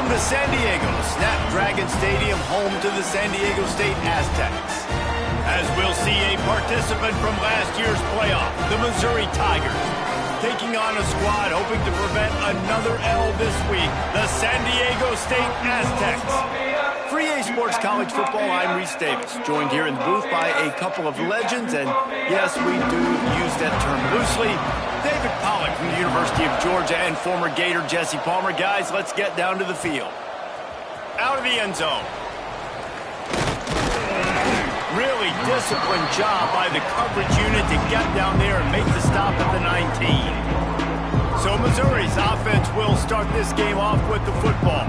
Welcome to San Diego, Snapdragon Stadium, home to the San Diego State Aztecs. As we'll see a participant from last year's playoff, the Missouri Tigers, taking on a squad hoping to prevent another L this week, the San Diego State Aztecs. For EA Sports College Football, I'm Reese Davis, joined here in the booth by a couple of legends, and yes, we do use that term loosely. David Pollack from the University of Georgia and former Gator Jesse Palmer. Guys, let's get down to the field. Out of the end zone. Really disciplined job by the coverage unit to get down there and make the stop at the 19. So Missouri's offense will start this game off with the football.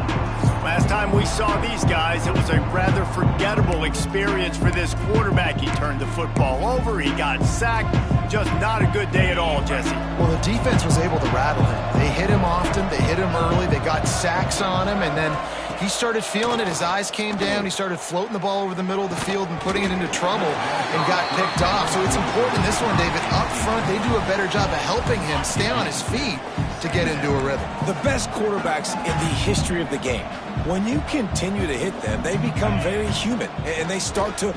Last time we saw these guys, it was a rather forgettable experience for this quarterback. He turned the football over, he got sacked. Just not a good day at all, Jesse. Well, the defense was able to rattle him. They hit him often, they hit him early, they got sacks on him, and then he started feeling it. His eyes came down, he started floating the ball over the middle of the field and putting it into trouble and got picked off. So it's important this one, David. Up front, they do a better job of helping him stay on his feet to get into a rhythm. The best quarterbacks in the history of the game, when you continue to hit them, they become very human, and they start to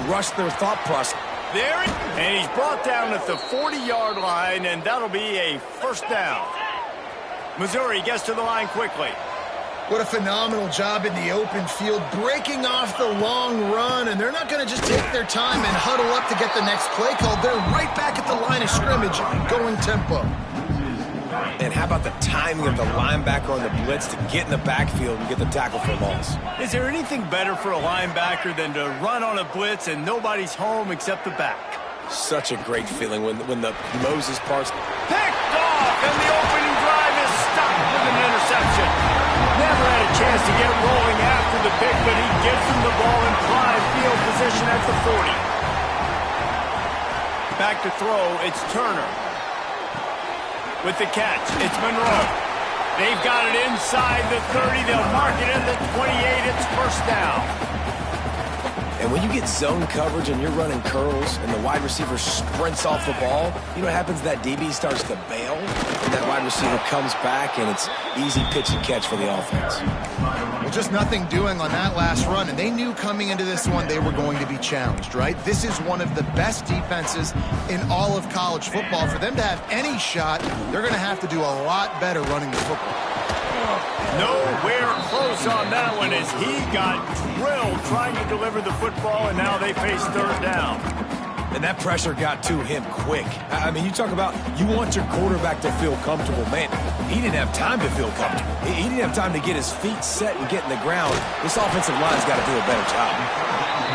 rush their thought process. There, and he's brought down at the 40-yard line, and that'll be a first down. Missouri gets to the line quickly. What a phenomenal job in the open field, breaking off the long run, and they're not going to just take their time and huddle up to get the next play called. They're right back at the line of scrimmage, going tempo. And how about the timing of the linebacker on the blitz to get in the backfield and get the tackle for loss? Is there anything better for a linebacker than to run on a blitz and nobody's home except the back? Such a great feeling when the Moses parts. Picked off, and the opening drive is stopped with an interception. Never had a chance to get rolling after the pick, but he gives him the ball in prime field position at the 40. Back to throw, it's Turner. With the catch, it's Monroe. They've got it inside the 30. They'll mark it at the 28. It's first down. And when you get zone coverage and you're running curls and the wide receiver sprints off the ball, you know what happens? That DB starts to bail, and that wide receiver comes back, and it's easy pitch and catch for the offense. Well, just nothing doing on that last run, and they knew coming into this one they were going to be challenged, right? This is one of the best defenses in all of college football. For them to have any shot, they're going to have to do a lot better running the football. Nowhere close on that one as he got drilled trying to deliver the football, and now they face third down. And that pressure got to him quick. I mean, you talk about you want your quarterback to feel comfortable. Man, he didn't have time to feel comfortable. He didn't have time to get his feet set and get in the ground. This offensive line's got to do a better job.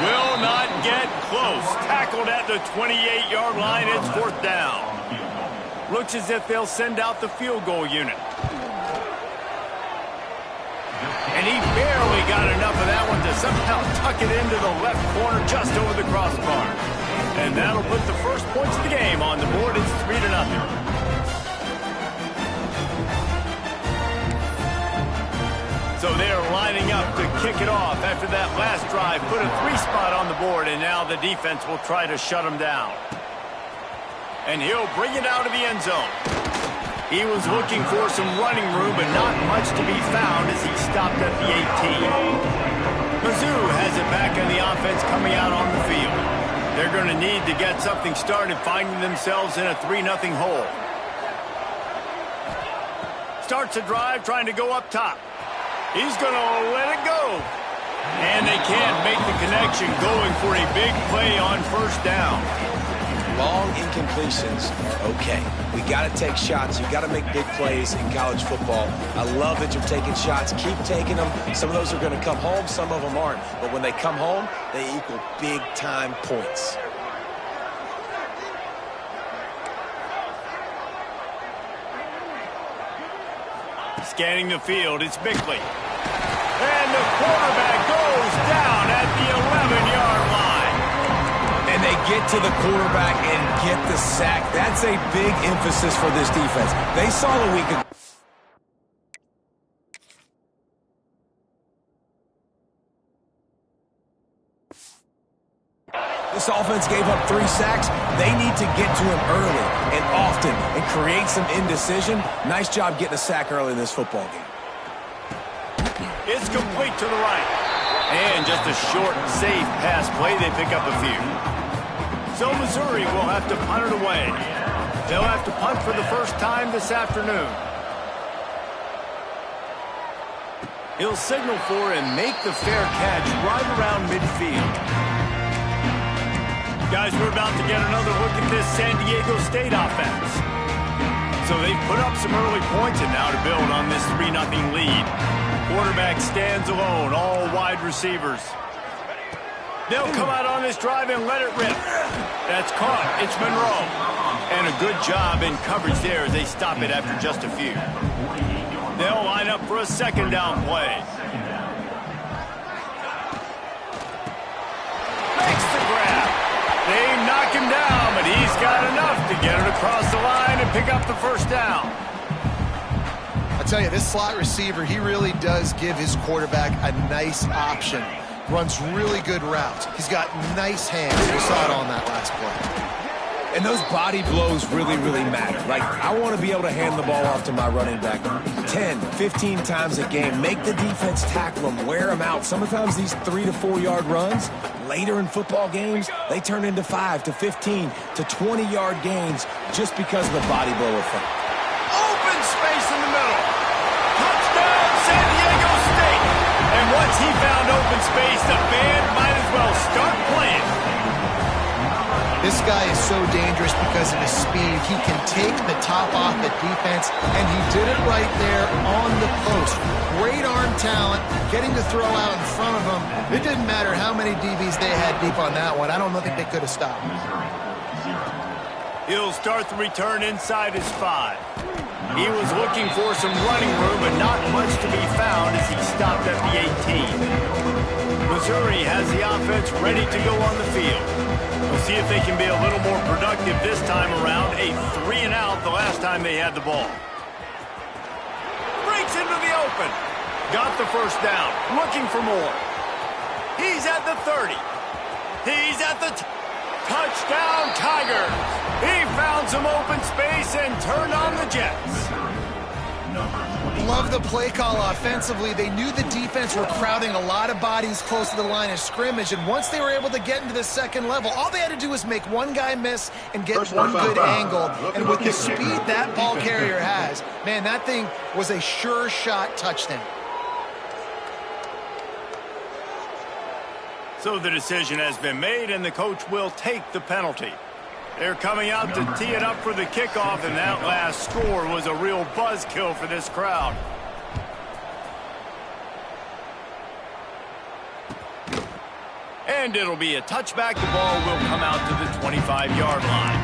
Will not get close. Tackled at the 28-yard line. It's fourth down. Looks as if they'll send out the field goal unit. And he barely got enough of that one to somehow tuck it into the left corner just over the crossbar. And that'll put the first points of the game on the board. It's 3-0. So they're lining up to kick it off after that last drive. Put a 3 spot on the board, and now the defense will try to shut him down. And he'll bring it out of the end zone. He was looking for some running room, but not much to be found as he stopped at the 18. Mizzou has it back on the offense coming out on the field. They're going to need to get something started, finding themselves in a 3-0 hole. Starts a drive, trying to go up top. He's going to let it go. And they can't make the connection, going for a big play on first down. Long incompletions are okay. We got to take shots. You got to make big plays in college football. I love that you're taking shots. Keep taking them. Some of those are going to come home. Some of them aren't. But when they come home, they equal big-time points. Scanning the field, it's Bickley. And the quarterback goes down at the 11-yard line. And they get to the quarterback and get the sack. That's a big emphasis for this defense. They saw the week ago. This offense gave up 3 sacks. They need to get to him early and often and create some indecision. Nice job getting a sack early in this football game. It's complete to the right. And just a short, safe pass play. They pick up a few. So Missouri will have to punt it away. They'll have to punt for the first time this afternoon. He'll signal for and make the fair catch right around midfield. Guys, we're about to get another look at this San Diego State offense. So they've put up some early points and now to build on this 3-0 lead. Quarterback stands alone, all wide receivers. They'll come out on this drive and let it rip. That's caught. It's Monroe. And a good job in coverage there as they stop it after just a few. They'll line up for a second down play. Makes the grab. They knock him down, but he's got enough to get it across the line and pick up the first down. I tell you, this slot receiver, he really does give his quarterback a nice option. Runs really good routes. He's got nice hands. We saw it on that last play. And those body blows really, really matter. Like, I want to be able to hand the ball off to my running back 10, 15 times a game. Make the defense tackle them, wear them out. Sometimes these 3 to 4 yard runs, later in football games, they turn into 5 to 15 to 20 yard gains just because of the body blow effect. Open space in the middle. Touchdown, San Diego State. And once he found open space, the band might as well start playing. This guy is so dangerous because of his speed. He can take the top off the defense, and he did it right there on the post. Great arm talent, getting to throw out in front of him. It didn't matter how many DBs they had deep on that one. I don't think they could have stopped. He'll start the return inside his 5. He was looking for some running room, but not much to be found as he stopped at the 18. Missouri has the offense ready to go on the field. We'll see if they can be a little more productive this time around. A 3-and-out the last time they had the ball. Breaks into the open. Got the first down. Looking for more. He's at the 30. He's at the touchdown, Tigers. He found some open space and turned on the Jets. Love the play call offensively. They knew the defense were crowding a lot of bodies close to the line of scrimmage, and once they were able to get into the second level, all they had to do was make one guy miss and get one good angle. And with the speed that ball carrier has, man, that thing was a sure shot touchdown. So the decision has been made, and the coach will take the penalty. They're coming out to tee it up for the kickoff, and that last score was a real buzzkill for this crowd. And it'll be a touchback. The ball will come out to the 25-yard line.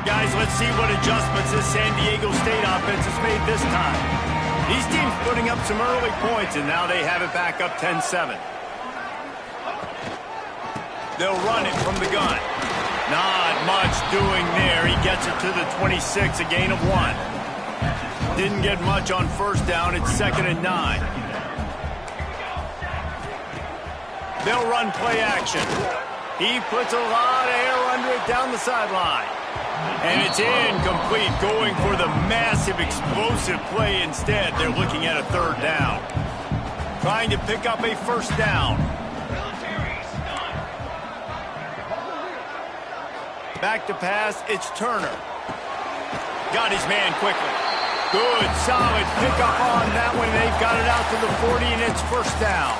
Guys, let's see what adjustments this San Diego State offense has made this time. These teams putting up some early points, and now they have it back up 10-7. They'll run it from the gun. Not much doing there. He gets it to the 26, a gain of 1. Didn't get much on first down. It's 2nd and 9. They'll run play action. He puts a lot of air under it down the sideline. And it's incomplete, going for the massive explosive play instead. They're looking at a 3rd down. Trying to pick up a first down. Back to pass, it's Turner. Got his man quickly. Good, solid pickup on that one. They've got it out to the 40, and it's first down.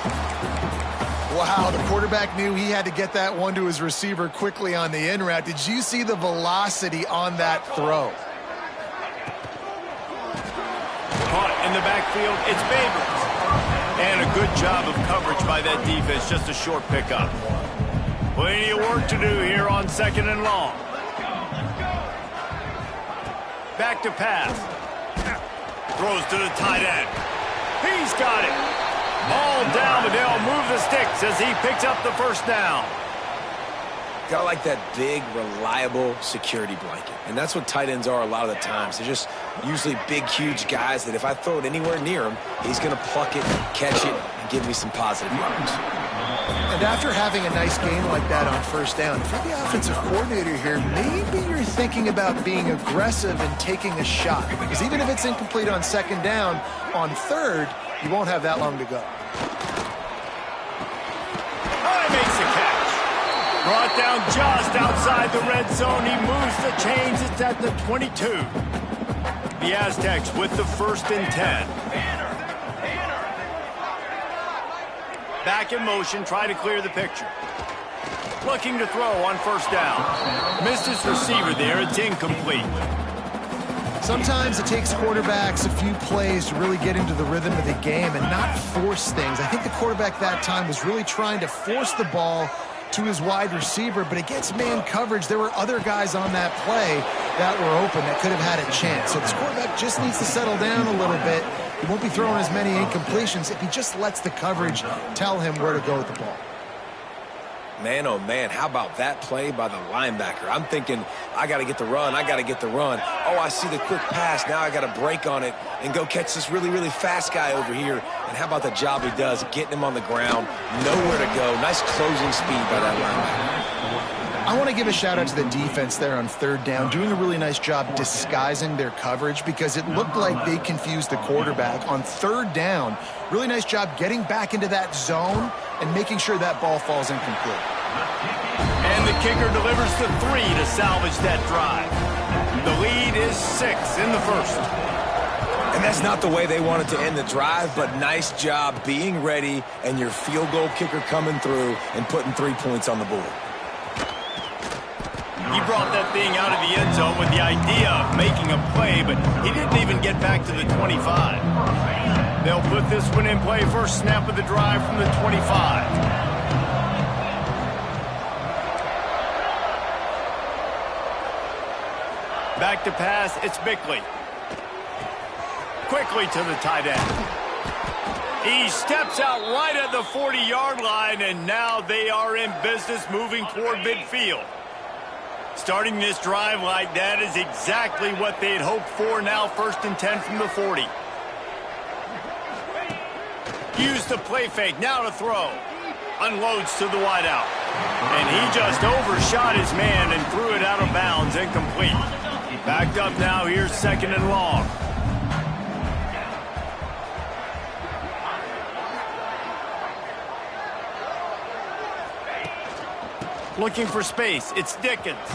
Wow, the quarterback knew he had to get that one to his receiver quickly on the in route. Did you see the velocity on that throw? Caught in the backfield, it's Babers. And a good job of coverage by that defense, just a short pickup. Plenty of work to do here on 2nd and long. Back to pass. Throws to the tight end. He's got it. Ball down, but they'll move the sticks as he picks up the first down. Got like that big, reliable security blanket. And that's what tight ends are a lot of the times. They're just usually big, huge guys that if I throw it anywhere near him, he's going to pluck it, catch it, and give me some positive yards. And after having a nice game like that on first down, if you're the offensive coordinator here, maybe you're thinking about being aggressive and taking a shot. Because even if it's incomplete on second down, on third, you won't have that long to go. Makes the catch. Brought down just outside the red zone. He moves the chains. It's at the 22. The Aztecs with the 1st and 10. Back in motion, try to clear the picture. Looking to throw on first down. Missed his receiver there. It's incomplete. Sometimes it takes quarterbacks a few plays to really get into the rhythm of the game and not force things. I think the quarterback that time was really trying to force the ball to his wide receiver, but against man coverage, there were other guys on that play that were open that could have had a chance. So this quarterback just needs to settle down a little bit. He won't be throwing as many incompletions if he just lets the coverage tell him where to go with the ball. Man, oh man, how about that play by the linebacker? I'm thinking, I got to get the run, I got to get the run. Oh, I see the quick pass, now I got to break on it and go catch this really, really fast guy over here. And how about the job he does, getting him on the ground, nowhere to go. Nice closing speed by that linebacker. I want to give a shout out to the defense there on third down, doing a really nice job disguising their coverage because it looked like they confused the quarterback on third down. Really nice job getting back into that zone and making sure that ball falls incomplete. And the kicker delivers the 3 to salvage that drive. The lead is 6 in the 1st. And that's not the way they wanted to end the drive, but nice job being ready and your field goal kicker coming through and putting 3 points on the board. He brought that thing out of the end zone with the idea of making a play, but he didn't even get back to the 25. They'll put this one in play. First snap of the drive from the 25. Back to pass, it's Bickley. Quickly to the tight end. He steps out right at the 40-yard line, and now they are in business moving toward midfield. Starting this drive like that is exactly what they'd hoped for. Now 1st and 10 from the 40. Use the play fake, now to throw. Unloads to the wideout. And he just overshot his man and threw it out of bounds, incomplete. Backed up now, here's 2nd and long. Looking for space, it's Dickens.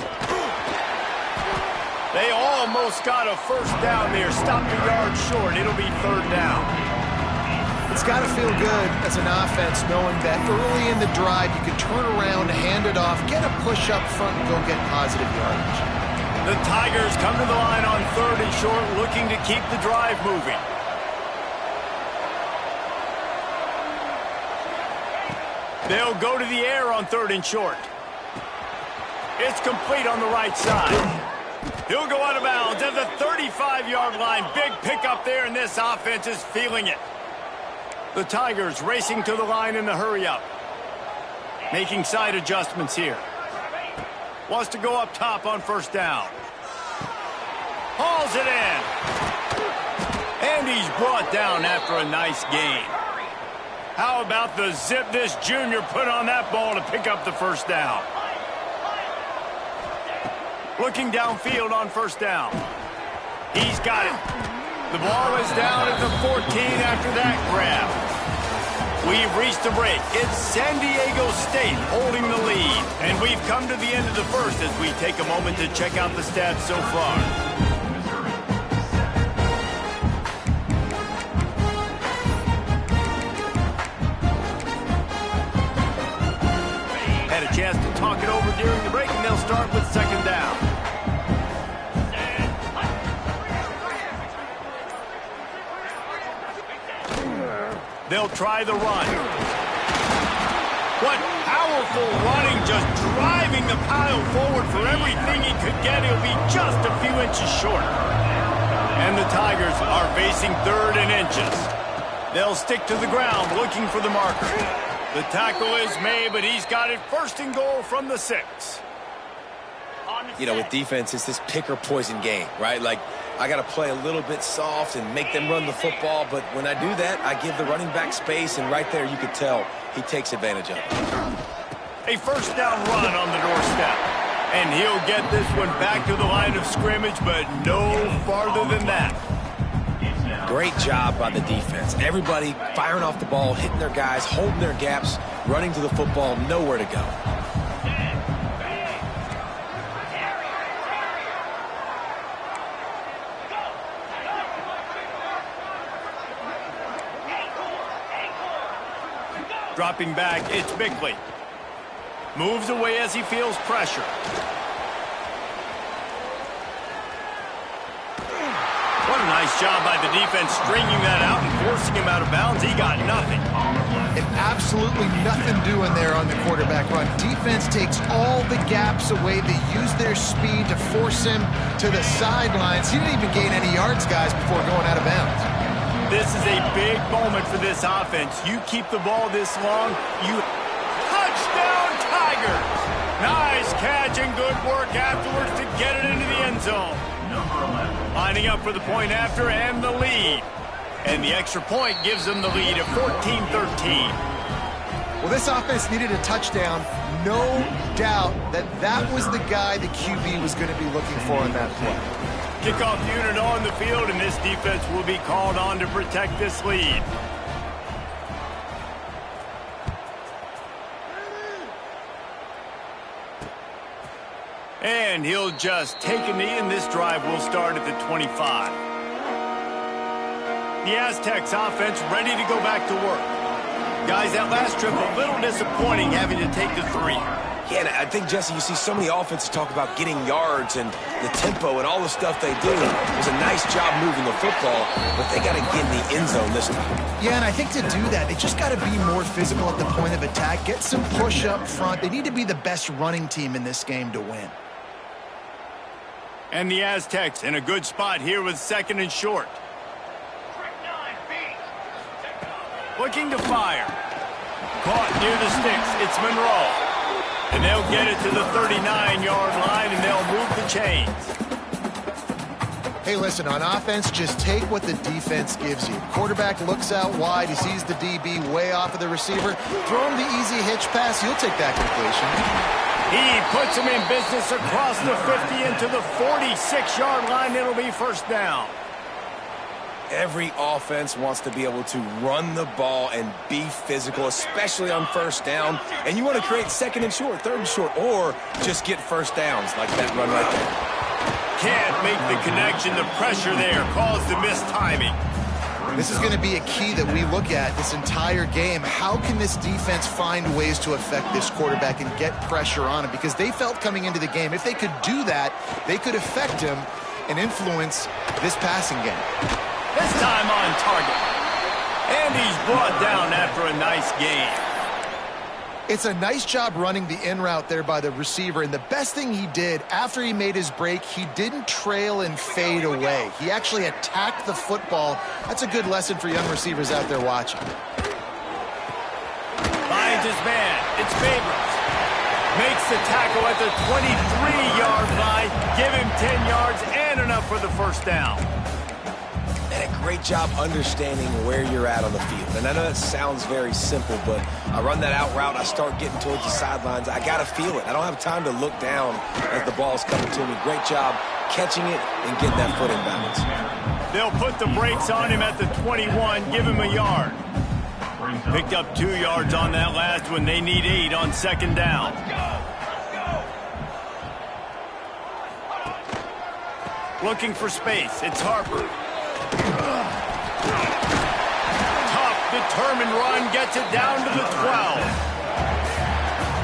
They almost got a first down there, stopped a yard short. It'll be 3rd down. It's got to feel good as an offense knowing that early in the drive you can turn around, hand it off, get a push up front, and go get positive yardage. The Tigers come to the line on 3rd and short, looking to keep the drive moving. They'll go to the air on 3rd and short. It's complete on the right side. He'll go out of bounds at the 35-yard line. Big pickup there, and this offense is feeling it. The Tigers racing to the line in the hurry-up. Making side adjustments here. Wants to go up top on first down. Hauls it in. And he's brought down after a nice gain. How about the zip this junior put on that ball to pick up the first down? Looking downfield on first down. He's got it. The ball is down at the 14 after that grab. We've reached the break. It's San Diego State holding the lead. And we've come to the end of the 1st as we take a moment to check out the stats so far. Had a chance to talk it over during the break, and they'll start with 2nd down. They'll try the run. What powerful running, just driving the pile forward for everything he could get. He'll be just a few inches short. And the Tigers are facing 3rd and inches. They'll stick to the ground looking for the marker. The tackle is made, but he's got it 1st and goal from the 6. You know, with defense, it's this pick or poison game, right? Like, I got to play a little bit soft and make them run the football, but when I do that, I give the running back space, and right there you could tell he takes advantage of it. A first down run on the doorstep. And he'll get this one back to the line of scrimmage, but no farther than that. Great job by the defense. Everybody firing off the ball, hitting their guys, holding their gaps, running to the football, nowhere to go. Dropping back, it's Bickley. Moves away as he feels pressure. What a nice job by the defense stringing that out and forcing him out of bounds. He got nothing. And absolutely nothing doing there on the quarterback run. Defense takes all the gaps away. They use their speed to force him to the sidelines. He didn't even gain any yards, guys, before going out of bounds. This is a big moment for this offense. You keep the ball this long, you touchdown Tigers. Nice catch and good work afterwards to get it into the end zone. Lining up for the point after and the lead. And the extra point gives them the lead of 14-13. Well, this offense needed a touchdown. No doubt that was the guy the QB was going to be looking for in that play. Kickoff unit on the field, and this defense will be called on to protect this lead. And he'll just take a knee, and this drive will start at the 25. The Aztecs offense ready to go back to work. Guys, that last trip a little disappointing having to take the 3. Yeah, and I think, Jesse, you see so many offenses talk about getting yards and the tempo and all the stuff they do. It was a nice job moving the football, but they got to get in the end zone this time. Yeah, and I think to do that, they just got to be more physical at the point of attack, get some push up front. They need to be the best running team in this game to win. And the Aztecs in a good spot here with 2nd and short. Looking to fire. Caught near the sticks. It's Monroe. And they'll get it to the 39-yard line, and they'll move the chains. Hey, listen, on offense, just take what the defense gives you. Quarterback looks out wide. He sees the DB way off of the receiver. Throw him the easy hitch pass. He'll take that completion. He puts him in business across the 50 into the 46-yard line. It'll be first down. Every offense wants to be able to run the ball and be physical, especially on first down. And you want to create 2nd and short, 3rd and short, or just get first downs like that run right there. Can't make the connection. The pressure there caused the missed timing. This is going to be a key that we look at this entire game. How can this defense find ways to affect this quarterback and get pressure on him? Because they felt coming into the game, if they could do that, they could affect him and influence this passing game. This time on target. And he's brought down after a nice gain. It's a nice job running the in route there by the receiver, and the best thing he did after he made his break, he didn't trail and fade away. He actually attacked the football. That's a good lesson for young receivers out there watching. Finds his man. It's Favors. Makes the tackle at the 23-yard line. Give him 10 yards and enough for the first down. And a great job understanding where you're at on the field. And I know that sounds very simple, but I run that out route, I start getting towards the sidelines. I got to feel it. I don't have time to look down as the ball's coming to me. Great job catching it and getting that foot in balance. They'll put the brakes on him at the 21, give him a yard. Picked up 2 yards on that last one. They need 8 on 2nd down. Looking for space. It's Harper. Tough, determined run, gets it down to the 12.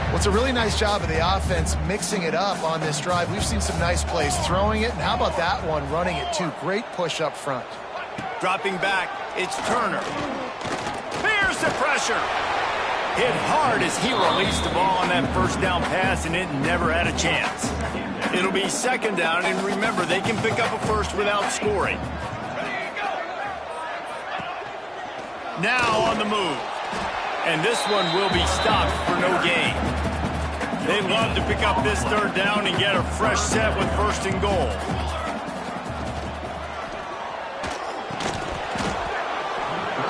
Well, it's a really nice job of the offense mixing it up on this drive. We've seen some nice plays throwing it, and how about that one running it too? Great push up front. Dropping back, it's Turner. Fears the pressure. Hit hard as he released the ball on that first down pass, and it never had a chance. It'll be 2nd down, and remember, they can pick up a first without scoring. Now on the move. And this one will be stopped for no gain. They love to pick up this third down and get a fresh set with first and goal.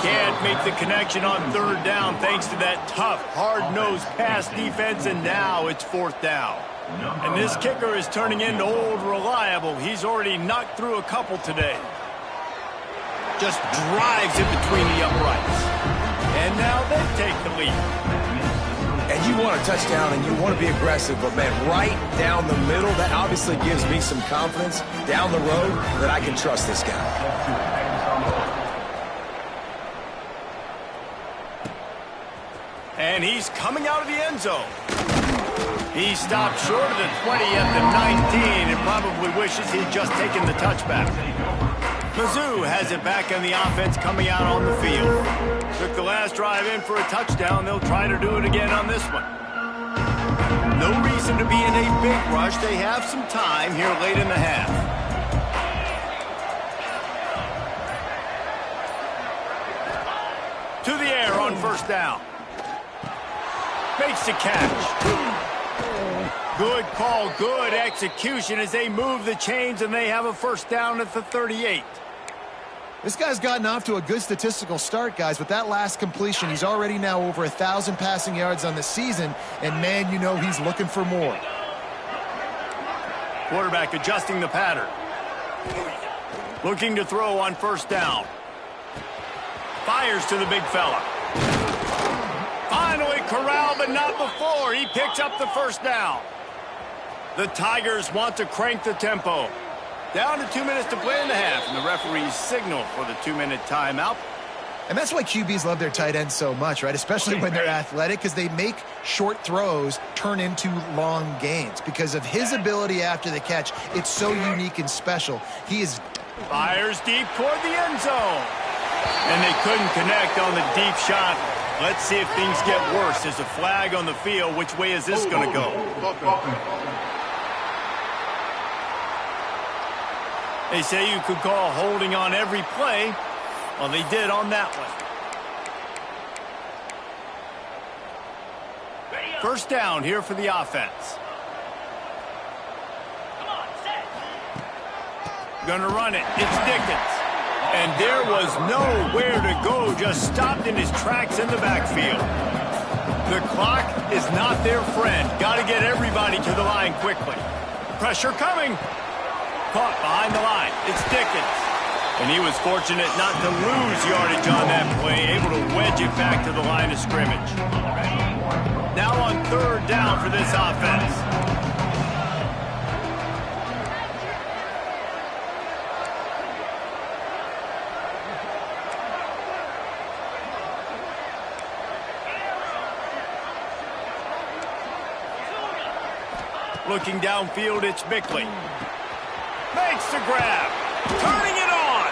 Can't make the connection on third down thanks to that tough, hard-nosed pass defense, and now it's fourth down. And this kicker is turning into old reliable. He's already knocked through a couple today. Just drives it between the uprights. And now they take the lead. And you want a touchdown and you want to be aggressive, but man, right down the middle, that obviously gives me some confidence down the road that I can trust this guy. And he's coming out of the end zone. He stopped short of the 20 at the 19 and probably wishes he'd just taken the touchback. Mizzou has it back on the offense coming out on the field. Took the last drive in for a touchdown. They'll try to do it again on this one. No reason to be in a big rush. They have some time here late in the half. To the air on first down. Makes the catch. Good call, good execution as they move the chains and they have a first down at the 38. This guy's gotten off to a good statistical start, guys. With that last completion, he's already now over 1,000 passing yards on the season, and man, you know he's looking for more. Quarterback adjusting the pattern. Looking to throw on first down. Fires to the big fella. Finally corralled, but not before. He picks up the first down. The Tigers want to crank the tempo. Down to 2 minutes to play in the half, and the referees signal for the 2-minute timeout. And that's why QBs love their tight ends so much, right? Especially when they're athletic, because they make short throws turn into long gains. Because of his ability after the catch, it's so unique and special. He is... Fires deep toward the end zone. And they couldn't connect on the deep shot. Let's see if things get worse. There's a flag on the field. Which way is this going to go? They say you could call holding on every play. Well, they did on that one. First down here for the offense. Gonna run it. It's Dickens. And there was nowhere to go. Just stopped in his tracks in the backfield. The clock is not their friend. Got to get everybody to the line quickly. Pressure coming. Caught behind the line. It's Dickens. And he was fortunate not to lose yardage on that play, able to wedge it back to the line of scrimmage. Now on third down for this offense. Looking downfield, it's Bickley. Makes the grab. Turning it on.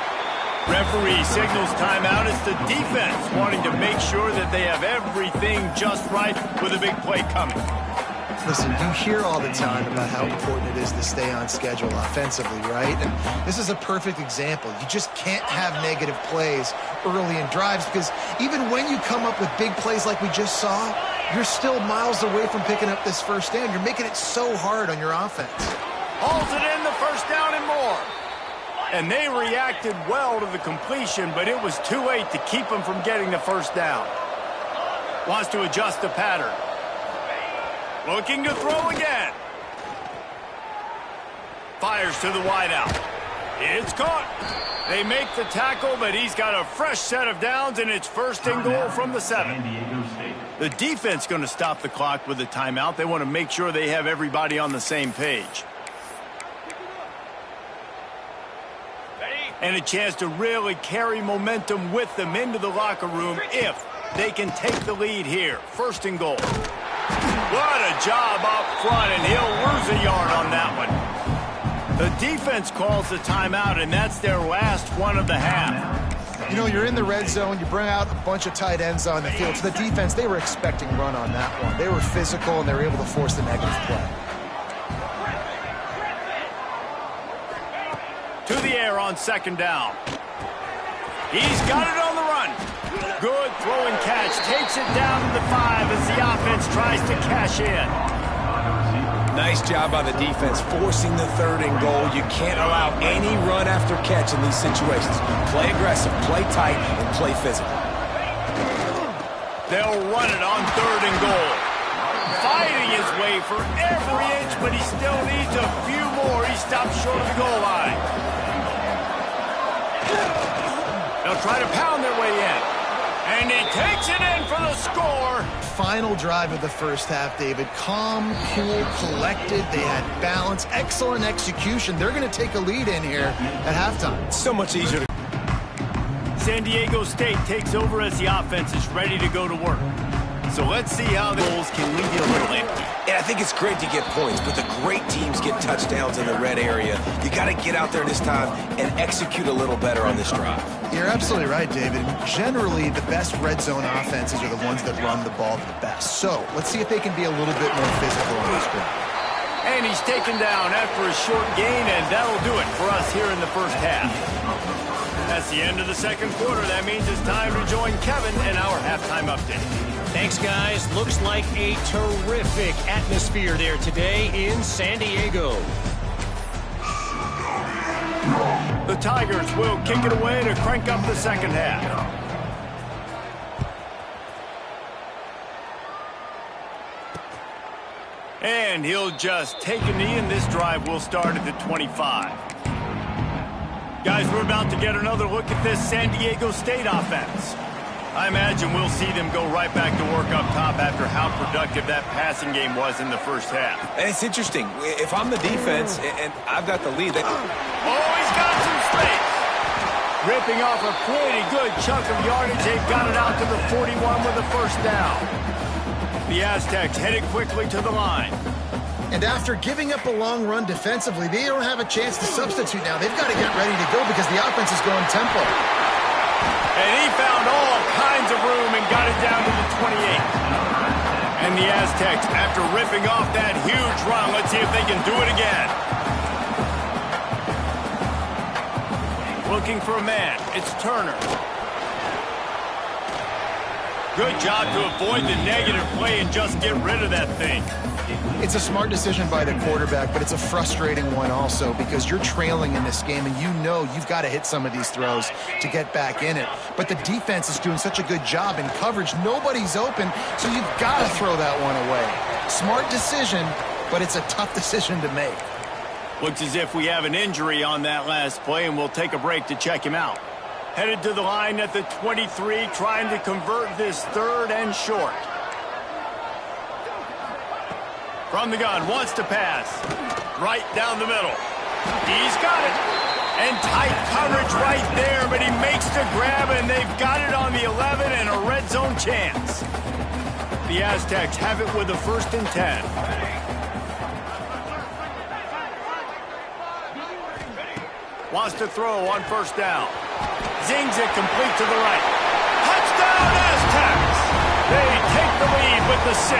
Referee signals timeout. It's the defense wanting to make sure that they have everything just right with a big play coming. Listen, you hear all the time about how important it is to stay on schedule offensively, right? And this is a perfect example. You just can't have negative plays early in drives because even when you come up with big plays like we just saw, you're still miles away from picking up this first down. You're making it so hard on your offense. Hauls it in, the first down and more. And they reacted well to the completion, but it was too late to keep them from getting the first down. Wants to adjust the pattern. Looking to throw again. Fires to the wideout. It's caught. They make the tackle, but he's got a fresh set of downs, and it's first and goal from the 7. The defense going to stop the clock with a timeout. They want to make sure they have everybody on the same page. And a chance to really carry momentum with them into the locker room if they can take the lead here. First and goal. What a job up front, and he'll lose a yard on that one. The defense calls the timeout, and that's their last one of the half. You know, you're in the red zone. You bring out a bunch of tight ends on the field. So the defense, they were expecting run on that one. They were physical, and they were able to force the negative play. To the air on second down. He's got it on the run. Good throw and catch. Takes it down to the 5 as the offense tries to cash in. Nice job by the defense, forcing the 3rd and goal. You can't allow any run after catch in these situations. Play aggressive, play tight, and play physical. They'll run it on 3rd and goal. Fighting his way for every inch, but he still needs a few more. He stops short of the goal line. They'll try to pound their way in. And he takes it in for the score. Final drive of the first half, David. Calm, cool, collected. They had balance, excellent execution. They're going to take a lead in here at halftime. So much easier to... San Diego State takes over as the offense is ready to go to work. So let's see how the goals can leave you a little empty. And I think it's great to get points, but the great teams get touchdowns in the red area. You got to get out there this time and execute a little better on this drive. You're absolutely right, David. Generally, the best red zone offenses are the ones that run the ball the best. So let's see if they can be a little bit more physical on this drive. And he's taken down after a short gain, and that'll do it for us here in the first half. That's the end of the second quarter. That means it's time to join Kevin in our halftime update. Thanks, guys. Looks like a terrific atmosphere there today in San Diego. The Tigers will kick it away to crank up the second half. And he'll just take a knee, and this drive will start at the 25. Guys, we're about to get another look at this San Diego State offense. I imagine we'll see them go right back to work up top after how productive that passing game was in the first half. And it's interesting. If I'm the defense and I've got the lead... Oh, he's got some space. Ripping off a pretty good chunk of yardage. They've got it out to the 41 with the first down. The Aztecs headed quickly to the line. And after giving up a long run defensively, they don't have a chance to substitute now. They've got to get ready to go because the offense is going tempo. And he found all kinds of room and got it down to the 28. And the Aztecs, after ripping off that huge run, let's see if they can do it again. Looking for a man. It's Turner. Good job to avoid the negative play and just get rid of that thing. It's a smart decision by the quarterback, but it's a frustrating one also because you're trailing in this game and you know you've got to hit some of these throws to get back in it. But the defense is doing such a good job in coverage. Nobody's open, so you've got to throw that one away. Smart decision, but it's a tough decision to make. Looks as if we have an injury on that last play, and we'll take a break to check him out. Headed to the line at the 23, trying to convert this 3rd and short. From the gun, wants to pass. Right down the middle. He's got it. And tight coverage right there, but he makes the grab, and they've got it on the 11 and a red zone chance. The Aztecs have it with a 1st and 10. Wants to throw on 1st down. Zings it complete to the right. Touchdown, Aztecs! They take the lead with the 6.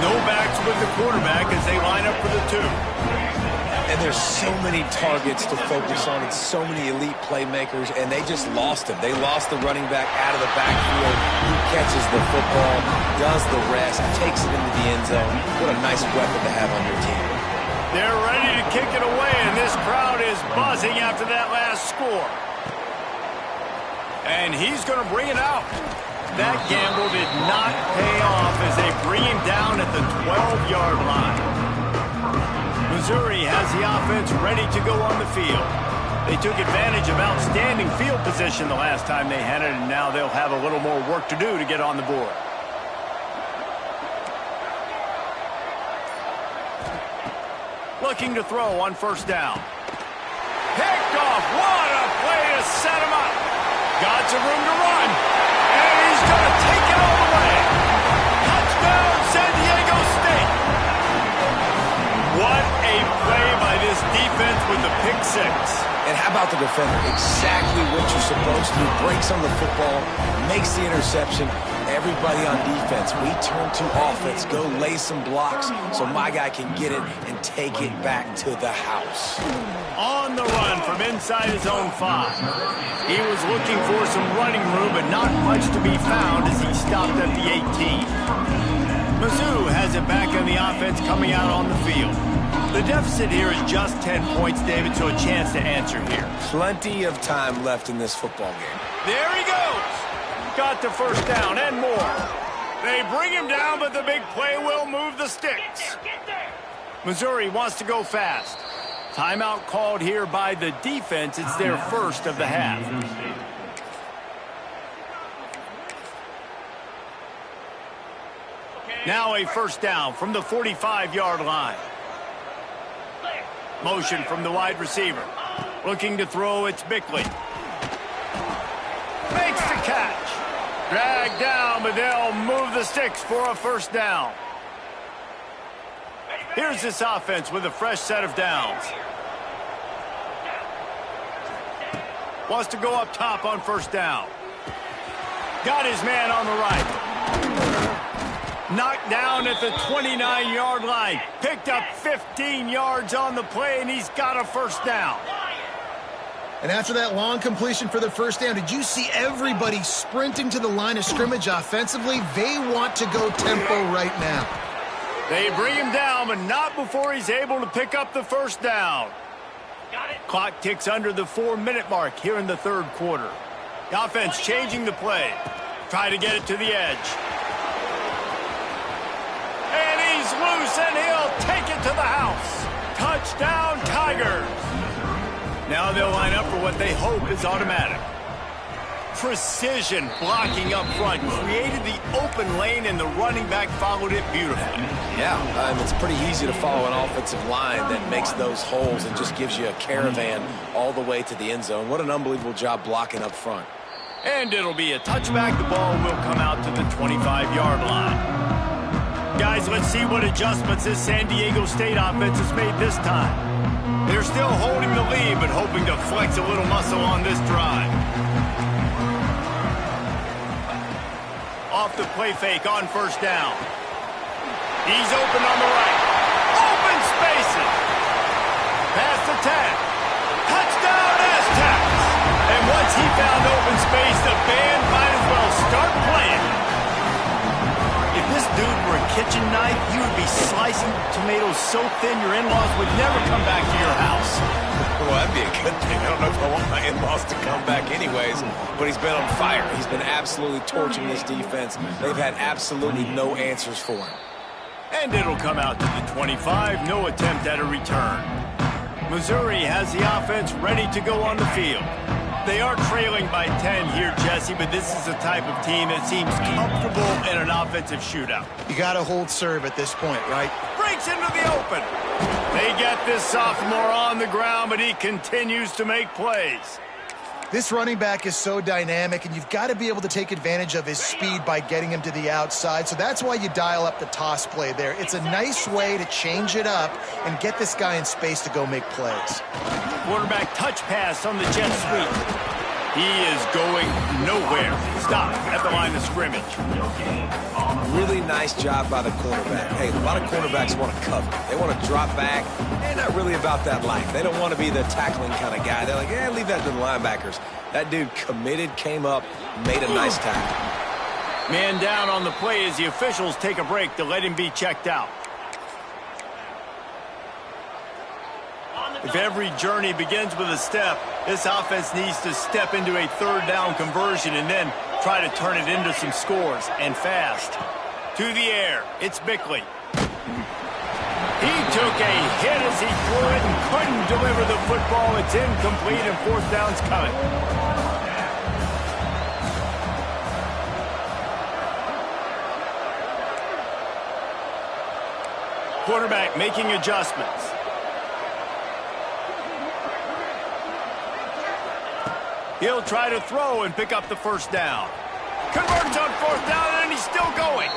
No backs with the quarterback as they line up for the 2. And there's so many targets to focus on and so many elite playmakers, and they just lost him. They lost the running back out of the backfield. He catches the football, does the rest, takes it into the end zone. What a nice weapon to have on your team. They're ready to kick it away, and this crowd is buzzing after that last score. And he's going to bring it out. That gamble did not pay off as they bring him down at the 12-yard line. Missouri has the offense ready to go on the field. They took advantage of outstanding field position the last time they had it, and now they'll have a little more work to do to get on the board. Looking to throw on 1st down. Picked off. What a play to set him up. Got some room to run. And he's going to take it all the way. Touchdown, San Diego State. What a play by this defense with the pick 6. And how about the defender? Exactly what you're supposed to do. Breaks on the football, makes the interception. Everybody on defense, we turn to offense. Go lay some blocks so my guy can get it and take it back to the house. On the run from inside his own 5. He was looking for some running room, but not much to be found as he stopped at the 18. Mizzou has it back on the offense coming out on the field. The deficit here is just 10 points, David, so a chance to answer here. Plenty of time left in this football game. There he goes. Got the first down and more. They bring him down, but the big play will move the sticks. Missouri wants to go fast. Timeout called here by the defense. It's their first of the half. Now a first down from the 45-yard line. Motion from the wide receiver. Looking to throw, it's Bickley. Makes the catch. Dragged down, but they'll move the sticks for a first down. Here's this offense with a fresh set of downs. Wants to go up top on first down. Got his man on the right. Knocked down at the 29-yard line. Picked up 15 yards on the play, and he's got a first down. And after that long completion for the first down, did you see everybody sprinting to the line of scrimmage offensively? They want to go tempo right now. They bring him down, but not before he's able to pick up the first down. Clock ticks under the 4-minute mark here in the third quarter. The offense changing the play. Try to get it to the edge. And he's loose, and he'll take it to the house. Touchdown, Tigers. Now they'll line up for what they hope is automatic. Precision blocking up front. Created the open lane, and the running back followed it beautifully. Yeah, it's pretty easy to follow an offensive line that makes those holes and just gives you a caravan all the way to the end zone. What an unbelievable job blocking up front. And it'll be a touchback. The ball will come out to the 25-yard line. Guys, let's see what adjustments this San Diego State offense has made this time. They're still holding the lead, but hoping to flex a little muscle on this drive. Off the play fake on first down. He's open on the right. Open spaces. Past the 10. Touchdown, Aztecs. And once he found open space, the band might as well start playing. If this dude were a kitchen knife, you would be slicing tomatoes so thin your in-laws would never come back to your house. Well, that'd be a good thing. I don't know if I want my in-laws to come back anyways, but he's been on fire. He's been absolutely torching this defense. They've had absolutely no answers for him. And it'll come out to the 25. No attempt at a return. Missouri has the offense ready to go on the field. They are trailing by 10 here, Jesse, but this is the type of team that seems comfortable in an offensive shootout. You got to hold serve at this point, right? Breaks into the open. They get this sophomore on the ground, but he continues to make plays. This running back is so dynamic, and you've got to be able to take advantage of his speed by getting him to the outside. So that's why you dial up the toss play there. It's a nice way to change it up and get this guy in space to go make plays. Quarterback touch pass on the jet sweep. He is going nowhere. Stop at the line of scrimmage. Really nice job by the cornerback. Hey, a lot of cornerbacks want to cover. They want to drop back. They're not really about that life. They don't want to be the tackling kind of guy. They're like, yeah, leave that to the linebackers. That dude committed, came up, made a nice tackle. Man down on the play as the officials take a break to let him be checked out. If every journey begins with a step, this offense needs to step into a third down conversion and then try to turn it into some scores, and fast. To the air, it's Bickley. He took a hit as he threw it and couldn't deliver the football. It's incomplete, and fourth down's coming. Quarterback making adjustments. He'll try to throw and pick up the first down. Converts on fourth down, and he's still going.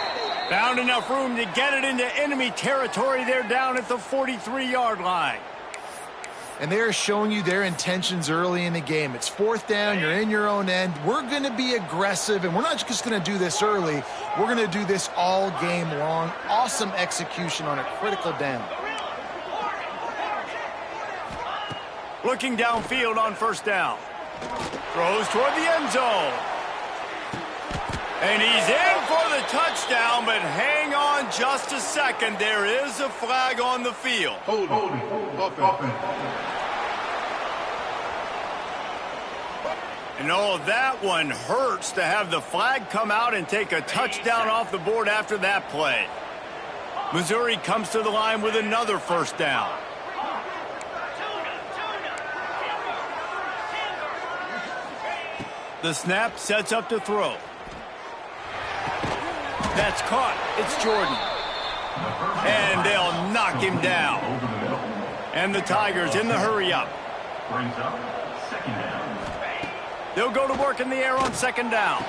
Found enough room to get it into enemy territory. They're down at the 43-yard line. And they're showing you their intentions early in the game. It's fourth down. You're in your own end. We're going to be aggressive, and we're not just going to do this early. We're going to do this all game long. Awesome execution on a critical down. Looking downfield on first down. Throws toward the end zone. And he's in for the touchdown, but hang on just a second. There is a flag on the field. Hold it. And oh, that one hurts to have the flag come out and take a touchdown off the board after that play. Missouri comes to the line with another first down. The snap sets up to throw. That's caught. It's Jordan. And they'll knock him down. And the Tigers in the hurry up. They'll go to work in the air on second down.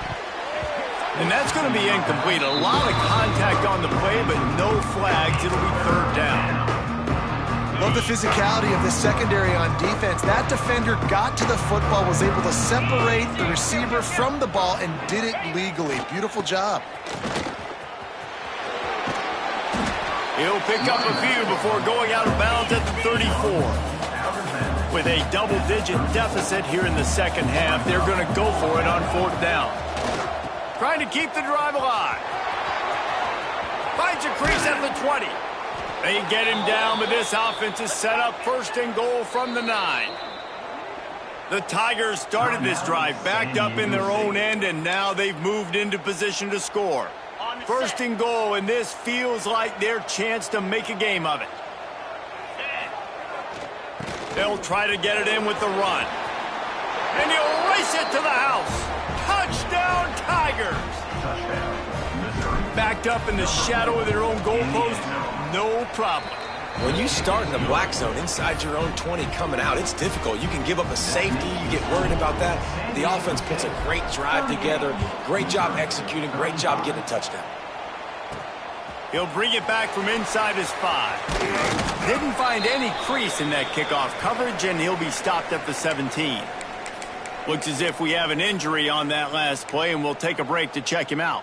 And that's going to be incomplete. A lot of contact on the play, but no flags. It'll be third down. Love the physicality of the secondary on defense. That defender got to the football, was able to separate the receiver from the ball, and did it legally. Beautiful job. He'll pick up a few before going out of bounds at the 34. With a double-digit deficit here in the second half, they're going to go for it on fourth down. Trying to keep the drive alive. Finds a crease at the 20. They get him down, but this offense is set up first and goal from the 9. The Tigers started this drive backed up in their own end, and now they've moved into position to score. First and goal, and this feels like their chance to make a game of it. They'll try to get it in with the run. And he'll race it to the house. Touchdown, Tigers! Backed up in the shadow of their own goalpost, no problem. When you start in the black zone inside your own 20 coming out, it's difficult. You can give up a safety. You get worried about that. The offense puts a great drive together. Great job executing. Great job getting a touchdown. He'll bring it back from inside his 5. Didn't find any crease in that kickoff coverage, and he'll be stopped at the 17. Looks as if we have an injury on that last play, and we'll take a break to check him out.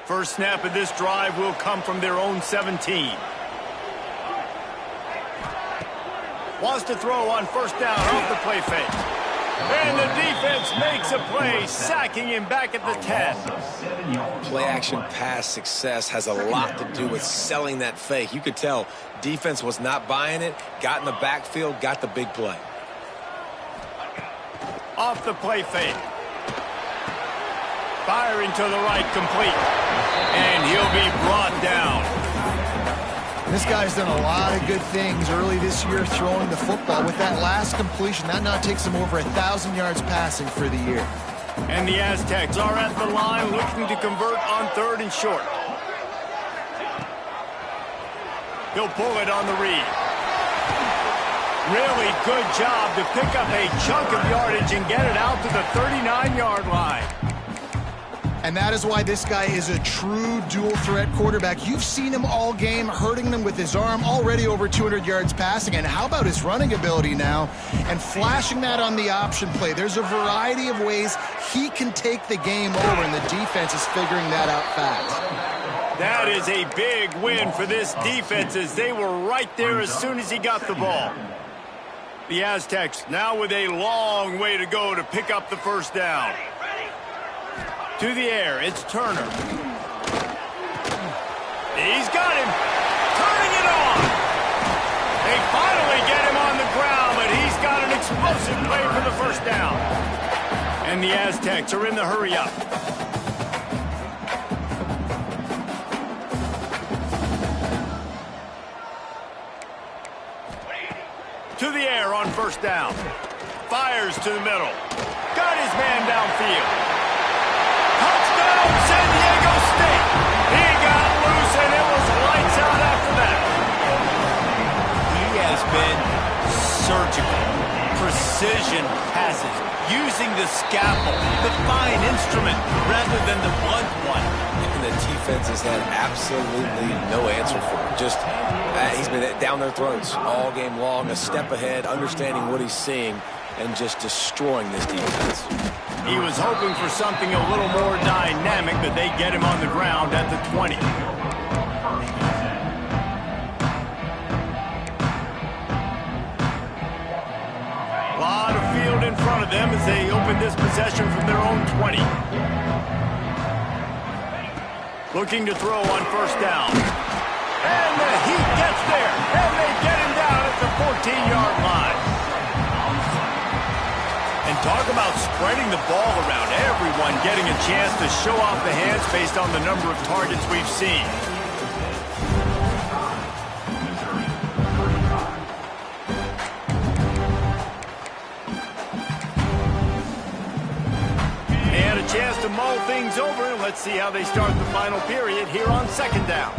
First snap of this drive will come from their own 17. Wants to throw on first down off the play fake. And the defense makes a play, sacking him back at the 10. Play-action pass success has a lot to do with selling that fake. You could tell defense was not buying it, got in the backfield, got the big play. Off the play fake. Firing to the right, complete. And he'll be brought down. This guy's done a lot of good things early this year throwing the football. With that last completion, that now takes him over 1,000 yards passing for the year. And the Aztecs are at the line looking to convert on third and short. He'll pull it on the read. Really good job to pick up a chunk of yardage and get it out to the 39-yard line. And that is why this guy is a true dual-threat quarterback. You've seen him all game, hurting them with his arm, already over 200 yards passing. And how about his running ability now? And flashing that on the option play. There's a variety of ways he can take the game over, and the defense is figuring that out fast. That is a big win for this defense, as they were right there as soon as he got the ball. The Aztecs now with a long way to go to pick up the first down. To the air, it's Turner. He's got him. Turning it on. They finally get him on the ground, but he's got an explosive play for the first down. And the Aztecs are in the hurry up. To the air on first down. Fires to the middle. Got his man downfield. Touchdown, San Diego State. He got loose, and it was lights out after that. He has been surgical. Precision passes, using the scalpel, the fine instrument, rather than the blunt one. And the defense has had absolutely no answer for him. Just, he's been down their throats all game long, a step ahead, understanding what he's seeing, and just destroying this defense. He was hoping for something a little more dynamic, but they get him on the ground at the 20. A lot of field in front of them as they open this possession from their own 20. Looking to throw on first down. And the Heat gets there, and they get him down at the 14-yard line. And talk about spreading the ball around, everyone getting a chance to show off the hands based on the number of targets we've seen. And a chance to mull things over. Let's see how they start the final period here on second down.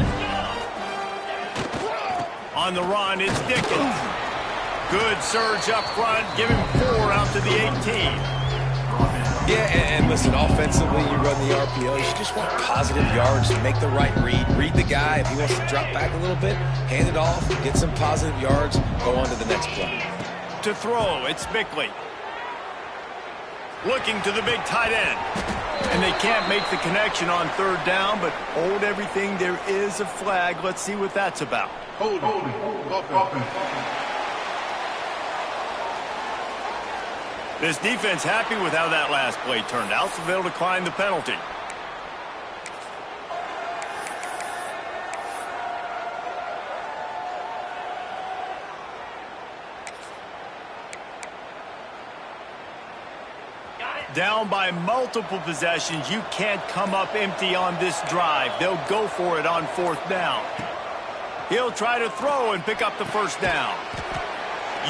On the run, it's Dickens. Good surge up front, give him 4 out to the 18. Yeah, and listen, offensively, you run the RPOs, you just want positive yards, make the right read the guy. If he wants to drop back a little bit, hand it off, get some positive yards, go on to the next play. To throw, it's Bickley. Looking to the big tight end. And they can't make the connection on third down, but hold everything, there is a flag. Let's see what that's about. Holding. Offense. This defense happy with how that last play turned out, so they'll decline the penalty. Down by multiple possessions, you can't come up empty on this drive. They'll go for it on fourth down. He'll try to throw and pick up the first down.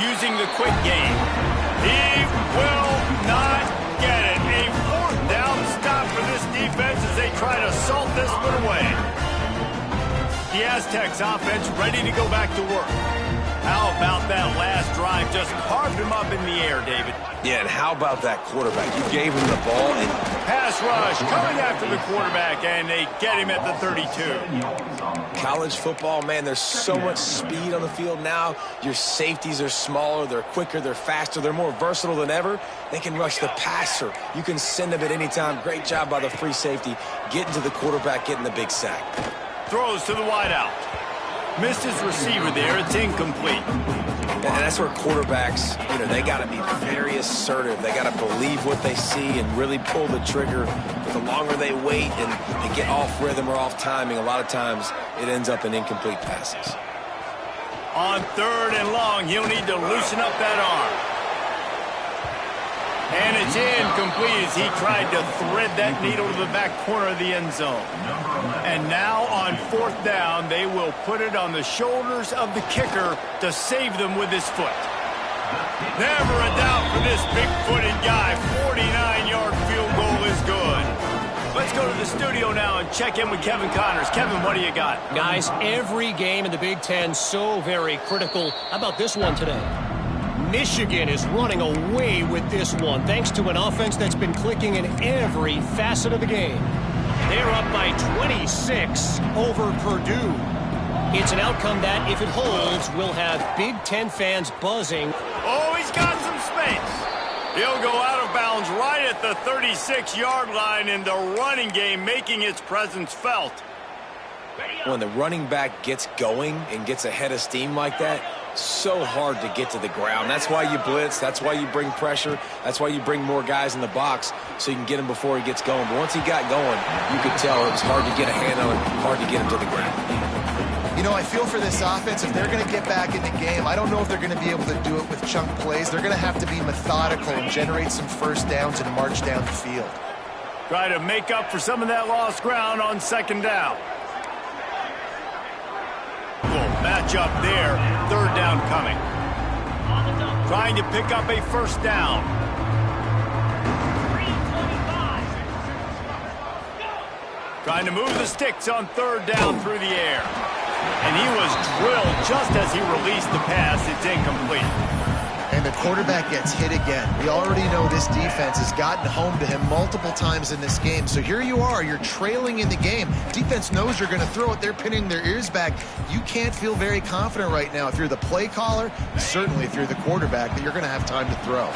Using the quick game. He will not get it. A fourth down stop for this defense as they try to salt this one away. The Aztecs offense ready to go back to work. How about that last drive? Just carved him up in the air, David. Yeah, and how about that quarterback? You gave him the ball. And pass rush coming after the quarterback, and they get him at the 32. College football, man, there's so much speed on the field now. Your safeties are smaller, they're quicker, they're faster, they're more versatile than ever. They can rush the passer. You can send them at any time. Great job by the free safety, getting to the quarterback, getting the big sack. Throws to the wideout. Missed his receiver there. It's incomplete. And that's where quarterbacks, they got to be very assertive. They got to believe what they see and really pull the trigger. But the longer they wait and get off rhythm or off timing, a lot of times it ends up in incomplete passes. On third and long, he'll need to loosen up that arm. And it's incomplete as he tried to thread that needle to the back corner of the end zone. And now on fourth down, they will put it on the shoulders of the kicker to save them with his foot. Never a doubt for this big-footed guy. 49-yard field goal is good. Let's go to the studio now and check in with Kevin Connors. Kevin, what do you got? Guys, every game in the Big Ten so very critical. How about this one today? Michigan is running away with this one, thanks to an offense that's been clicking in every facet of the game. They're up by 26 over Purdue. It's an outcome that, if it holds, will have Big Ten fans buzzing. Oh, he's got some space. He'll go out of bounds right at the 36-yard line in the running game, making its presence felt. When the running back gets going and gets ahead of steam like that, so hard to get to the ground. That's why you blitz. That's why you bring pressure. That's why you bring more guys in the box so you can get him before he gets going. But once he got going, you could tell it was hard to get a hand on him, hard to get him to the ground. I feel for this offense, if they're going to get back in the game, I don't know if they're going to be able to do it with chunk plays. They're going to have to be methodical and generate some first downs and march down the field. Try to make up for some of that lost ground on second down. Match up there. Third down coming. Trying to pick up a first down. Trying to move the sticks on third down through the air. And he was drilled just as he released the pass. It's incomplete. And the quarterback gets hit again. We already know this defense has gotten home to him multiple times in this game. So here you are, you're trailing in the game. Defense knows you're going to throw it. They're pinning their ears back. You can't feel very confident right now if you're the play caller, certainly if you're the quarterback, that you're going to have time to throw.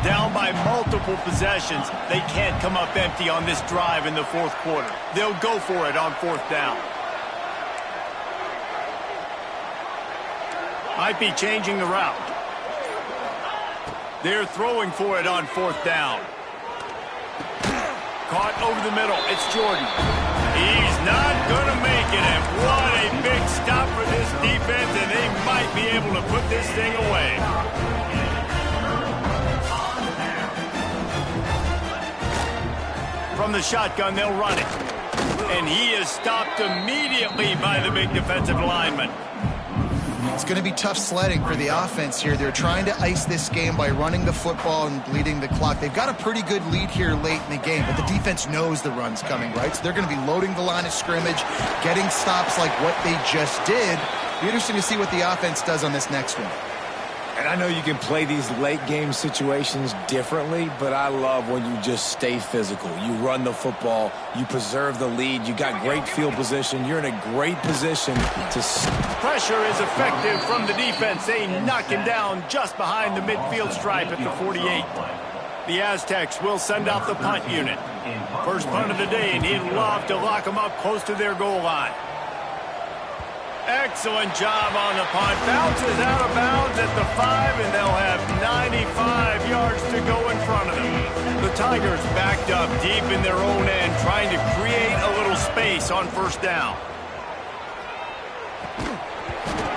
Down by multiple possessions, they can't come up empty on this drive in the fourth quarter. They'll go for it on fourth down. Might be changing the route. They're throwing for it on 4th down. Caught over the middle. It's Jordan. He's not going to make it, and what a big stop for this defense, and they might be able to put this thing away. From the shotgun, they'll run it. And he is stopped immediately by the big defensive lineman. It's going to be tough sledding for the offense here. They're trying to ice this game by running the football and bleeding the clock. They've got a pretty good lead here late in the game, but the defense knows the run's coming, right? So they're going to be loading the line of scrimmage, getting stops like what they just did. It'll be interesting to see what the offense does on this next one. And I know you can play these late game situations differently, but I love when you just stay physical. You run the football, you preserve the lead, you got great field position, you're in a great position to... Pressure is effective from the defense. They knock him down just behind the midfield stripe at the 48. The Aztecs will send out the punt unit. First punt of the day, and he'd love to lock them up close to their goal line. Excellent job on the punt. Bounces out of bounds at the 5, and they'll have 95 yards to go in front of them. The Tigers backed up deep in their own end, trying to create a little space on 1st down.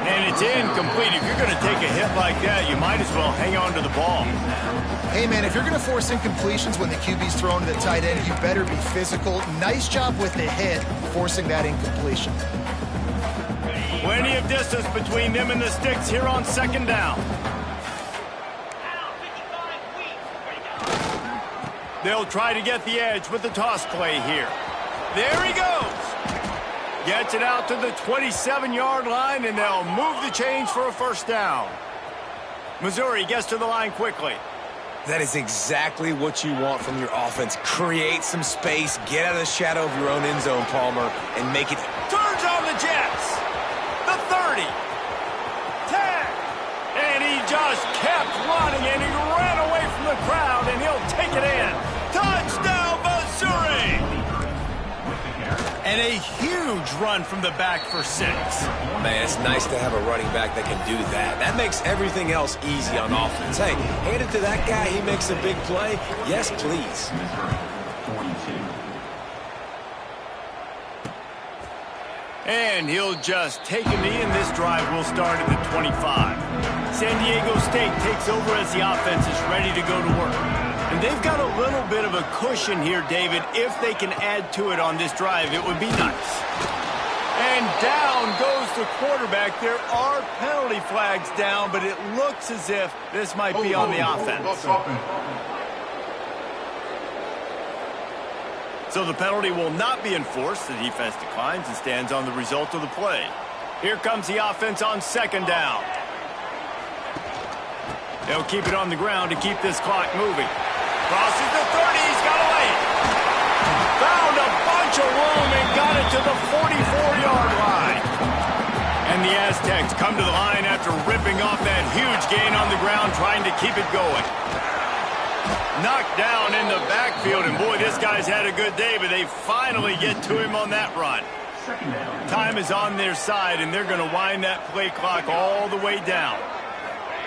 And it's incomplete. If you're going to take a hit like that, you might as well hang on to the ball. Hey, man, if you're going to force incompletions when the QB's thrown to the tight end, you better be physical. Nice job with the hit, forcing that incompletion. Plenty of distance between them and the sticks here on 2nd down. They'll try to get the edge with the toss play here. There he goes. Gets it out to the 27-yard line, and they'll move the chains for a 1st down. Missouri gets to the line quickly. That is exactly what you want from your offense. Create some space, get out of the shadow of your own end zone, Palmer, and make it... Turns on the Jets. The 30, 10, and he just kept running, and he ran away from the crowd, and he'll take it in. Touchdown, Missouri! And a huge run from the back for 6. Man, it's nice to have a running back that can do that. That makes everything else easy on offense. Hey, hand it to that guy, he makes a big play. Yes, please. And he'll just take a knee, and this drive will start at the 25. San Diego State takes over as the offense is ready to go to work. And they've got a little bit of a cushion here, David. If they can add to it on this drive, it would be nice. And down goes the quarterback. There are penalty flags down, but it looks as if this might be on the offense. So the penalty will not be enforced. The defense declines and stands on the result of the play. Here comes the offense on 2nd down. They'll keep it on the ground to keep this clock moving. Crosses the 30. He's got a lane. Found a bunch of room and got it to the 44-yard line. And the Aztecs come to the line after ripping off that huge gain on the ground, trying to keep it going. Knocked down in the backfield, and boy, this guy's had a good day, but they finally get to him on that run. Time is on their side, and they're going to wind that play clock all the way down.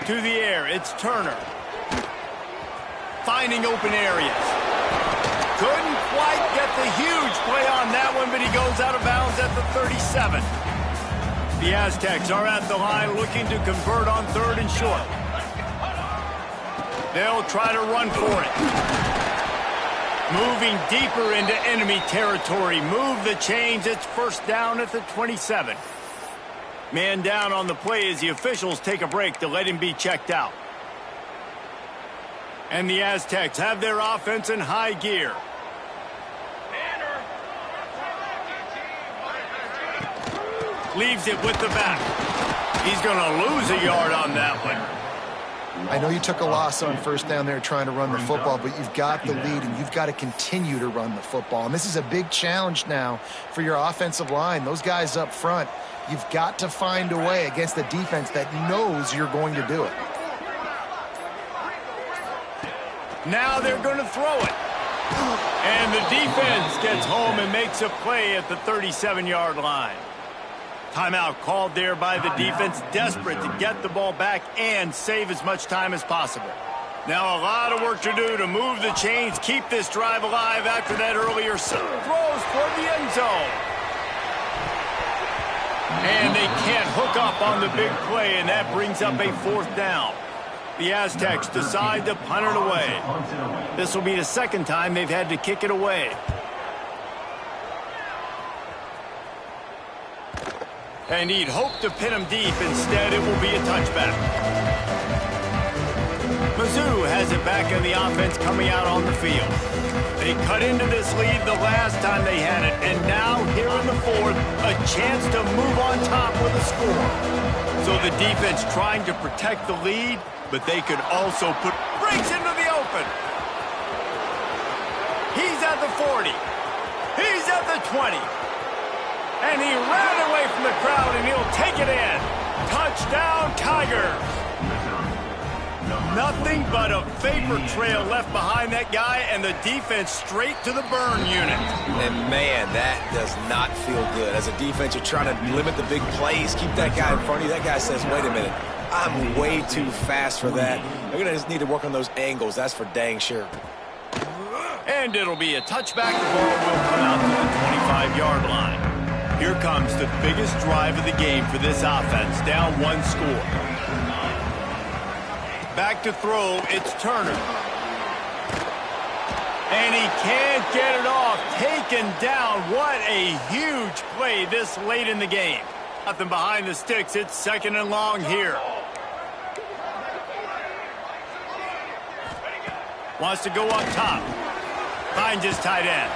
To the air, it's Turner. Finding open areas. Couldn't quite get the huge play on that one, but he goes out of bounds at the 37. The Aztecs are at the line looking to convert on 3rd and short. They'll try to run for it. Moving deeper into enemy territory. Move the chains. It's 1st down at the 27. Man down on the play as the officials take a break to let him be checked out. And the Aztecs have their offense in high gear. Leaves it with the back. He's going to lose a yard on that one. I know you took a loss on 1st down there trying to run the football, but you've got the lead, and you've got to continue to run the football. And this is a big challenge now for your offensive line. Those guys up front, you've got to find a way against a defense that knows you're going to do it. Now they're going to throw it. And the defense gets home and makes a play at the 37-yard line. Timeout called there by the defense, desperate to get the ball back and save as much time as possible. Now a lot of work to do to move the chains, keep this drive alive after that earlier throws toward the end zone. And they can't hook up on the big play, and that brings up a 4th down. The Aztecs decide to punt it away. This will be the 2nd time they've had to kick it away. And he'd hope to pin him deep. Instead, it will be a touchback. Mizzou has it back in the offense coming out on the field. They cut into this lead the last time they had it, and now here in the 4th, a chance to move on top with a score. So the defense trying to protect the lead, but they could also breaks into the open. He's at the 40. He's at the 20. And he ran away from the crowd, and he'll take it in. Touchdown, Tigers. Nothing but a vapor trail left behind that guy, and the defense straight to the burn unit. And, man, that does not feel good. As a defense, you're trying to limit the big plays, keep that guy in front of you. That guy says, wait a minute, I'm way too fast for that. They're going to just need to work on those angles. That's for dang sure. And it'll be a touchback. The ball will come out to the 25-yard line. Here comes the biggest drive of the game for this offense, down 1 score. Back to throw, it's Turner. And he can't get it off. Taken down. What a huge play this late in the game. Nothing behind the sticks. It's 2nd and long here. Wants to go up top. Finds his tight end.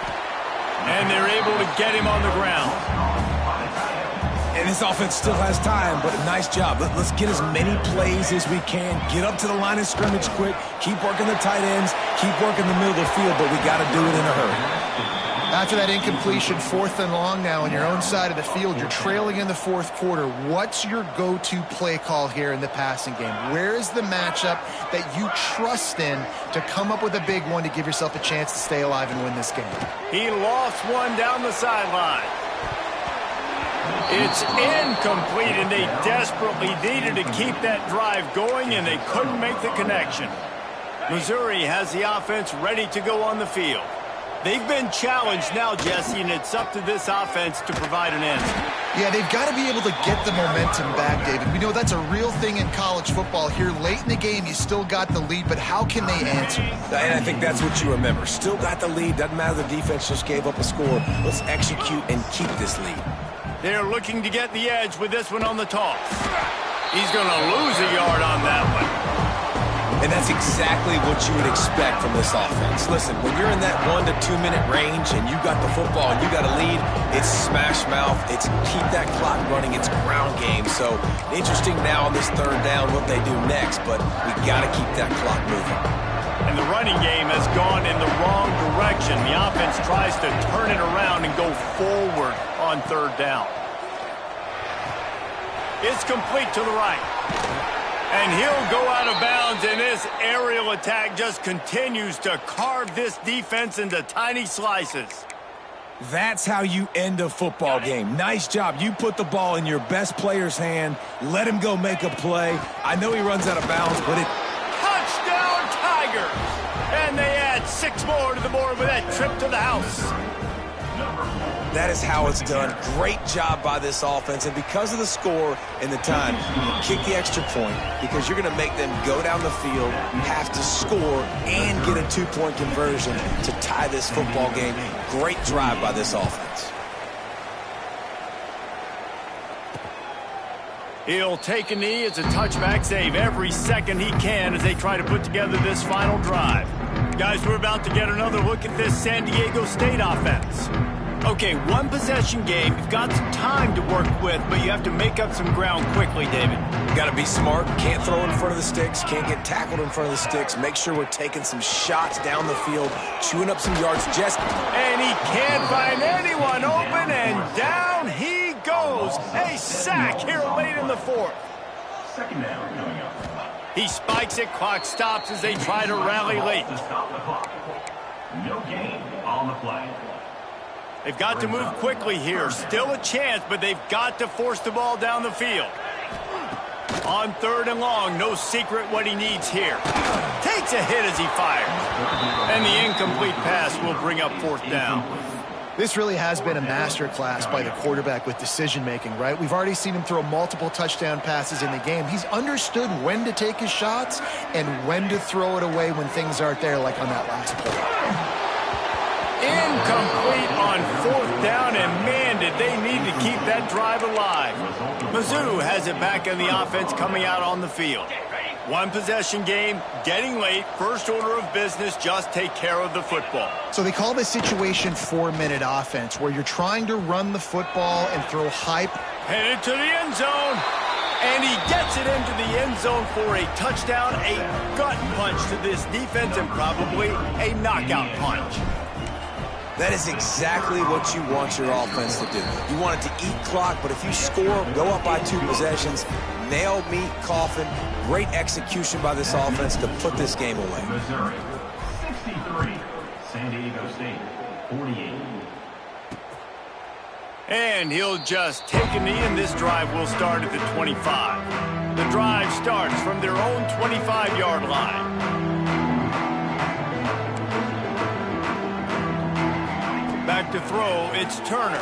And they're able to get him on the ground. And this offense still has time, but a nice job. Let's get as many plays as we can. Get up to the line of scrimmage quick. Keep working the tight ends. Keep working the middle of the field, but we got to do it in a hurry. After that incompletion, 4th and long now on your own side of the field, you're trailing in the 4th quarter. What's your go-to play call here in the passing game? Where is the matchup that you trust in to come up with a big one to give yourself a chance to stay alive and win this game? He lost one down the sideline. It's incomplete, and they desperately needed to keep that drive going, and they couldn't make the connection. Missouri has the offense ready to go on the field. They've been challenged now, Jesse, and it's up to this offense to provide an answer. Yeah, they've got to be able to get the momentum back, David. We know that's a real thing in college football. Here late in the game, you still got the lead, but how can they answer? And I think that's what you remember. Still got the lead. Doesn't matter the defense just gave up a score. Let's execute and keep this lead. They're looking to get the edge with this one on the toss. He's going to lose a yard on that one. And that's exactly what you would expect from this offense. Listen, when you're in that 1 to 2 minute range and you got the football and you got a lead, it's smash mouth, it's keep that clock running, it's ground game. So interesting now on this 3rd down what they do next, but we got to keep that clock moving. And the running game has gone in the wrong direction. The offense tries to turn it around and go forward on 3rd down. It's complete to the right. And he'll go out of bounds, and this aerial attack just continues to carve this defense into tiny slices. That's how you end a football game. Nice job. You put the ball in your best player's hand. Let him go make a play. I know he runs out of bounds, but it... Touchdown, Tigers! And they add 6 more to the board with that trip to the house. That is how it's done. Great job by this offense. And because of the score and the time, kick the extra point because you're going to make them go down the field, have to score, and get a 2-point conversion to tie this football game. Great drive by this offense. He'll take a knee. It's a touchback save every second he can as they try to put together this final drive. Guys, we're about to get another look at this San Diego State offense. Okay, 1 possession game. You've got some time to work with, but you have to make up some ground quickly, David. Got to be smart. Can't throw in front of the sticks. Can't get tackled in front of the sticks. Make sure we're taking some shots down the field, chewing up some yards. Jesse. And he can't find anyone open, and down he goes. A sack here late in the 4th. 2nd down coming up. He spikes it. Clock stops as they try to rally late. No gain on the play. They've got to move quickly here. Still a chance, but they've got to force the ball down the field. On 3rd and long, no secret what he needs here. Takes a hit as he fires. And the incomplete pass will bring up 4th down. This really has been a masterclass by the quarterback with decision-making, right? We've already seen him throw multiple touchdown passes in the game. He's understood when to take his shots and when to throw it away when things aren't there, like on that last play. Incomplete on 4th down, and man, did they need to keep that drive alive. Mizzou has it back in the offense coming out on the field. One possession game, getting late, first order of business, just take care of the football. So they call this situation 4-minute offense, where you're trying to run the football and throw hype. Headed to the end zone, and he gets it into the end zone for a touchdown, a gut punch to this defense, and probably a knockout punch. That is exactly what you want your offense to do. You want it to eat clock, but if you score, go up by 2 possessions, nail meat coffin, great execution by this offense to put this game away. Missouri, 63. San Diego State, 48. And he'll just take a knee, and this drive will start at the 25. The drive starts from their own 25-yard line. Back to throw, it's Turner.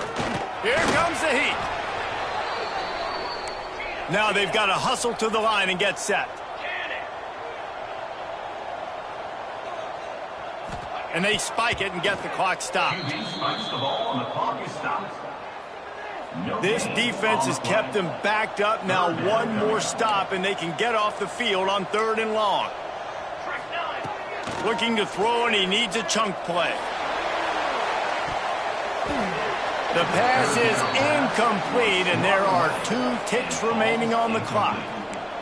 Here comes the heat. Now they've got to hustle to the line and get set. And they spike it and get the clock stopped. Spikes the ball and the clock is stopped. This defense has them backed up. Now one more stop and they can get off the field on 3rd and long. Looking to throw, and he needs a chunk play. The pass is incomplete, and there are 2 ticks remaining on the clock.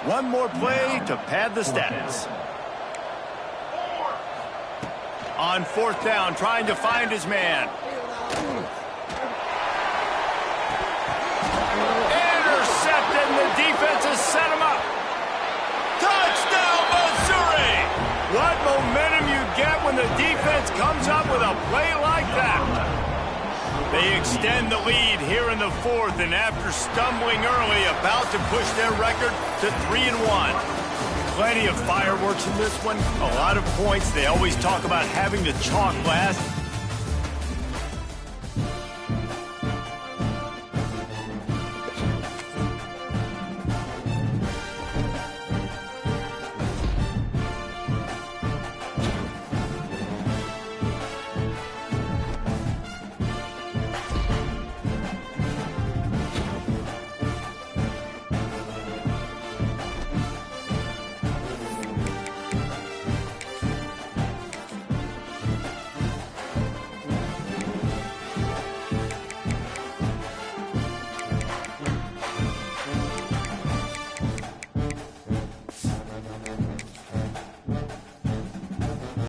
One more play to pad the stats. On 4th down, trying to find his man. Intercepted, and the defense has set him up. Touchdown, Missouri! What momentum you get when the defense comes up with a play like that. They extend the lead here in the 4th, and after stumbling early, about to push their record to 3-1. Plenty of fireworks in this one, a lot of points. They always talk about having the chalk last.